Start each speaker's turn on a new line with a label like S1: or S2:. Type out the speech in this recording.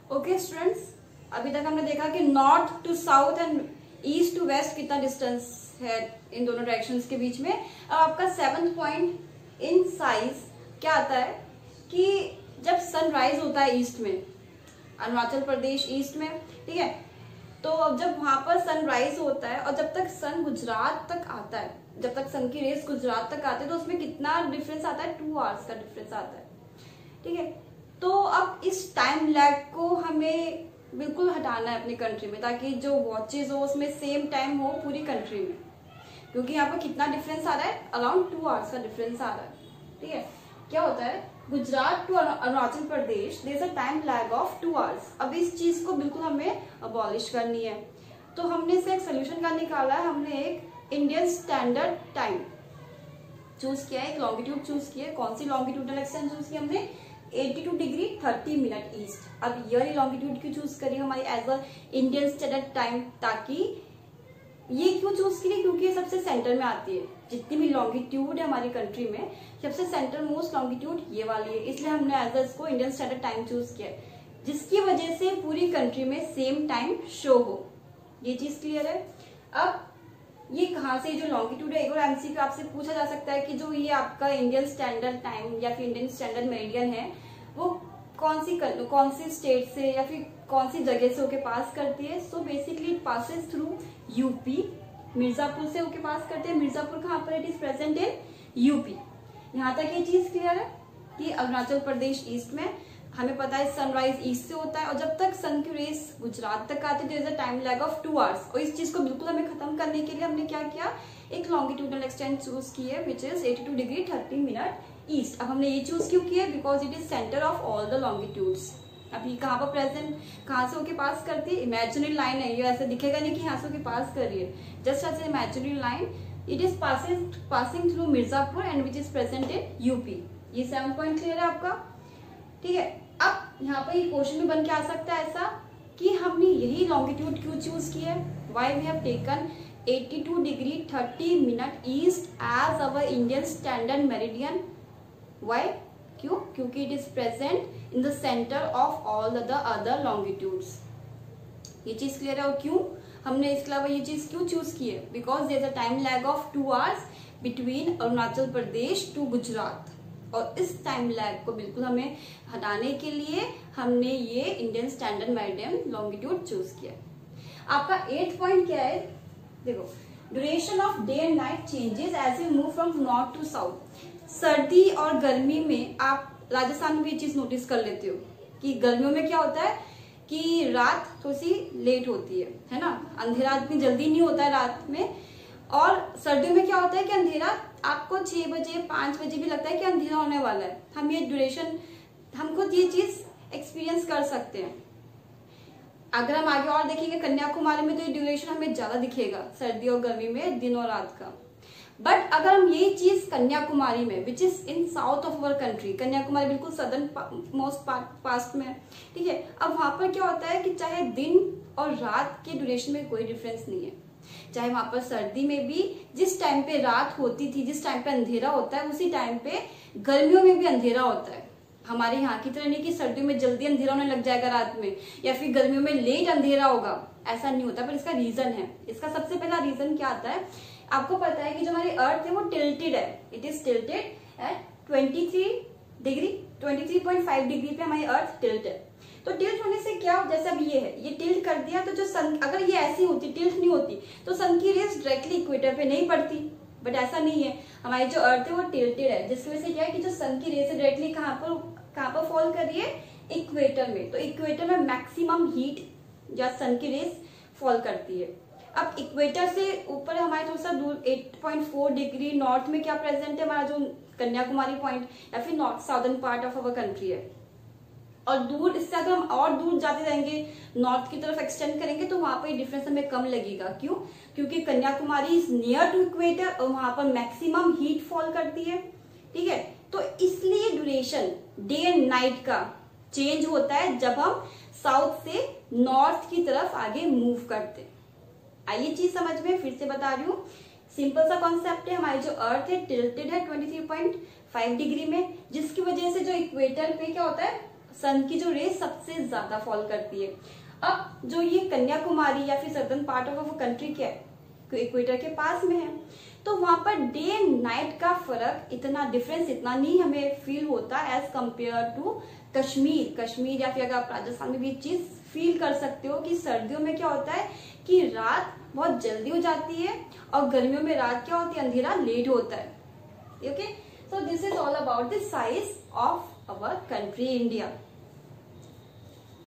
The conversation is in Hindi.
S1: ओके स्टूडेंट्स, अभी तक हमने देखा कि north to south and east to west कितना डिस्टेंस है इन दोनों डायरेक्शंस के बीच में। अब आपका 7th पॉइंट इन साइज क्या आता है कि जब सनराइज होता है ईस्ट में, अरुणाचल प्रदेश ईस्ट में, ठीक है, तो अब जब वहां पर सनराइज होता है और जब तक सन गुजरात तक आता है, जब तक सन की रेस गुजरात तक आते हैं, तो उसमें कितना डिफरेंस आता है? 2 आवर्स का डिफरेंस आता है, ठीक है। तो अब इस टाइम लैग को हमें बिल्कुल हटाना है अपनी कंट्री में, ताकि जो वॉचेज हो उसमें सेम टाइम हो पूरी कंट्री में, क्योंकि यहाँ पर कितना डिफरेंस आ रहा है? अराउंड 2 आवर्स का डिफरेंस आ रहा है, ठीक है। क्या होता है, Gujarat to Arunachal Pradesh there is a time lag of 2 hours. अब इस चीज को बिल्कुल हमें अबॉलिश करनी है, तो हमने इसे एक सोल्यूशन का निकाला है। हमने एक इंडियन स्टैंडर्ड टाइम चूज किया है, एक लॉन्गिट्यूड चूज किया है। कौन सी लॉन्गिट्यूडल एक्सटेंशन चूज की हमने? 82 डिग्री 30 मिनट ईस्ट। अब ये लॉन्गिट्यूड क्यों चूज करी हमारी as a Indian standard time? ताकि ये क्यों चूज की? क्योंकि ये सबसे सेंटर में आती है, जितनी भी लॉन्गिट्यूड है हमारी कंट्री में सबसे सेंटर मोस्ट लॉन्गिट्यूड ये वाली है, इसलिए हमने एज अ इसको इंडियन स्टैंडर्ड टाइम चूज किया है, जिसकी वजह से पूरी कंट्री में सेम टाइम शो हो। ये चीज क्लियर है। अब ये कहाँ से जो लॉन्गिट्यूड है, एक और एमसीक्यू आपसे पूछा जा सकता है कि जो ये आपका इंडियन स्टैंडर्ड टाइम या फिर इंडियन स्टैंडर्ड मेरिडियन है वो कौन सी स्टेट से या फिर कौन सी जगह से होके पास करती है? So basically it passes through UP, Mirzapur से होके पास करते हैं। मिर्जापुर कहाँ पर? It is present in UP. यहाँ तक ये चीज क्लियर है कि अरुणाचल प्रदेश ईस्ट में, हमें पता है सनराइज ईस्ट से होता है और जब तक सन की रेस गुजरात तक आती है there is a time lag of 2 hours. और इस चीज को बिल्कुल हमें खत्म करने के लिए हमने क्या किया? एक लॉन्गिट्यूडल एक्सटेंड चूज की है which is 82 degree 30 minute east. अब हमने ये चूज क्यों किया? Because it is centre of all the longitudes. अभी कहाँ पर प्रेजेंट, कहाँ से होके पास करती है? इमेजिनरी लाइन है ये, ऐसे दिखेगा नहीं कि यहाँ से होके पास कर रही है, just as a imaginary line. It is passing through Mirzapur and which is present in UP. ये 7 पॉइंट क्लियर है आपका, ठीक है। अब यहाँ पर ये क्वेश्चन भी बन के आ सकता है ऐसा कि हमने यही लॉन्गिट्यूड क्यों चूज की है? Why we have taken 82 degree 30 minute east as our Indian standard meridian? Why? क्यों? क्योंकि it is present in the centre of all the other longitudes. ये चीज क्लियर है। और क्यों हमने इसके अलावा ये चीज क्यों चूज की है? Because there is a time lag of 2 hours between Arunachal Pradesh to Gujarat, और इस टाइम लैग को बिल्कुल हमें हटाने के लिए हमने ये Indian standard meridian longitude choose किया। आपका 8th पॉइंट क्या है? देखो, duration of day and night changes as you move from north to south. सर्दी और गर्मी में आप राजस्थान में भी ये चीज नोटिस कर लेते हो कि गर्मियों में क्या होता है कि रात थोड़ी सी लेट होती है ना, अंधेरा इतनी जल्दी नहीं होता है रात में। और सर्दियों में क्या होता है कि अंधेरा आपको 6 बजे 5 बजे भी लगता है कि अंधेरा होने वाला है। हम ये ड्यूरेशन, हम खुद ये चीज एक्सपीरियंस कर सकते हैं। अगर हम आगे और देखेंगे कन्याकुमारी में, तो ये ड्यूरेशन हमें ज्यादा दिखेगा सर्दी और गर्मी में, दिन और रात का। बट अगर हम यही चीज कन्याकुमारी में, which is in south of our country, Kanyakumari बिल्कुल सदर्न मोस्ट पास्ट में, ठीक है। अब वहां पर क्या होता है कि चाहे दिन और रात के ड्यूरेशन में कोई डिफरेंस नहीं है, चाहे वहां पर सर्दी में भी जिस टाइम पे रात होती थी, जिस टाइम पे अंधेरा होता है, उसी टाइम पे गर्मियों में भी अंधेरा होता है। हमारे यहाँ की तरह नहीं कि सर्दियों में जल्दी अंधेरा होने लग जाएगा रात में, या फिर गर्मियों में लेट अंधेरा होगा, ऐसा नहीं होता। पर इसका रीजन है, इसका सबसे पहला रीजन क्या आता है? आपको पता है कि जो हमारी अर्थ है वो टिल्टेड है, it is tilted at 23.5 degree पे हमारी अर्थ टिल्ट है। तो टिल्ट होने से क्या, जैसे अब ये है, ये टिल्ट कर दिया तो जो सन, अगर ये ऐसी होती, टिल्ट नहीं होती, तो सन की रेस डायरेक्टली इक्वेटर पे नहीं पड़ती। बट ऐसा नहीं है, हमारी जो अर्थ है वो टिल्टेड है, जिसकी वजह से क्या है कि जो सन की रेस है डायरेक्टली कहाँ पर फॉल कर रही है? इक्वेटर में। तो इक्वेटर में मैक्सिमम हीट या सन की रेस फॉल करती है। अब इक्वेटर से ऊपर हमारे थोड़ा सा दूर 8.4 डिग्री नॉर्थ में क्या प्रेजेंट है? हमारा जो कन्याकुमारी पॉइंट या फिर north southern part of our country है। और दूर, इससे अगर हम और दूर जाते जाएंगे, नॉर्थ की तरफ एक्सटेंड करेंगे, तो वहां पर डिफरेंस हमें कम लगेगा। क्यों? क्योंकि Kanyakumari is near to equator और वहां पर मैक्सिमम हीट फॉल करती है, ठीक है। तो इसलिए ड्यूरेशन डे एंड नाइट का चेंज होता है जब हम साउथ से नॉर्थ की तरफ आगे मूव करते हैं। आइए चीज समझ में, फिर से बता रही हूँ, सिंपल सा कॉन्सेप्ट है। हमारी जो अर्थ है टिल्टेड है 23.5 डिग्री में, जिसकी वजह से जो इक्वेटर पे क्या होता है, सन की जो रेस सबसे ज्यादा फॉल करती है। अब जो ये कन्याकुमारी या फिर southern part of our country क्या है, इक्वेटर के पास में है, तो वहां पर डे एंड नाइट का फर्क इतना डिफरेंस इतना नहीं हमें फील होता एज कंपेयर टू कश्मीर या फिर अगर आप राजस्थान में भी चीज फील कर सकते हो कि सर्दियों में क्या होता है कि रात बहुत जल्दी हो जाती है और गर्मियों में रात क्या होती है, अंधेरा लेट होता है। Okay, so this is all about the size of our country India.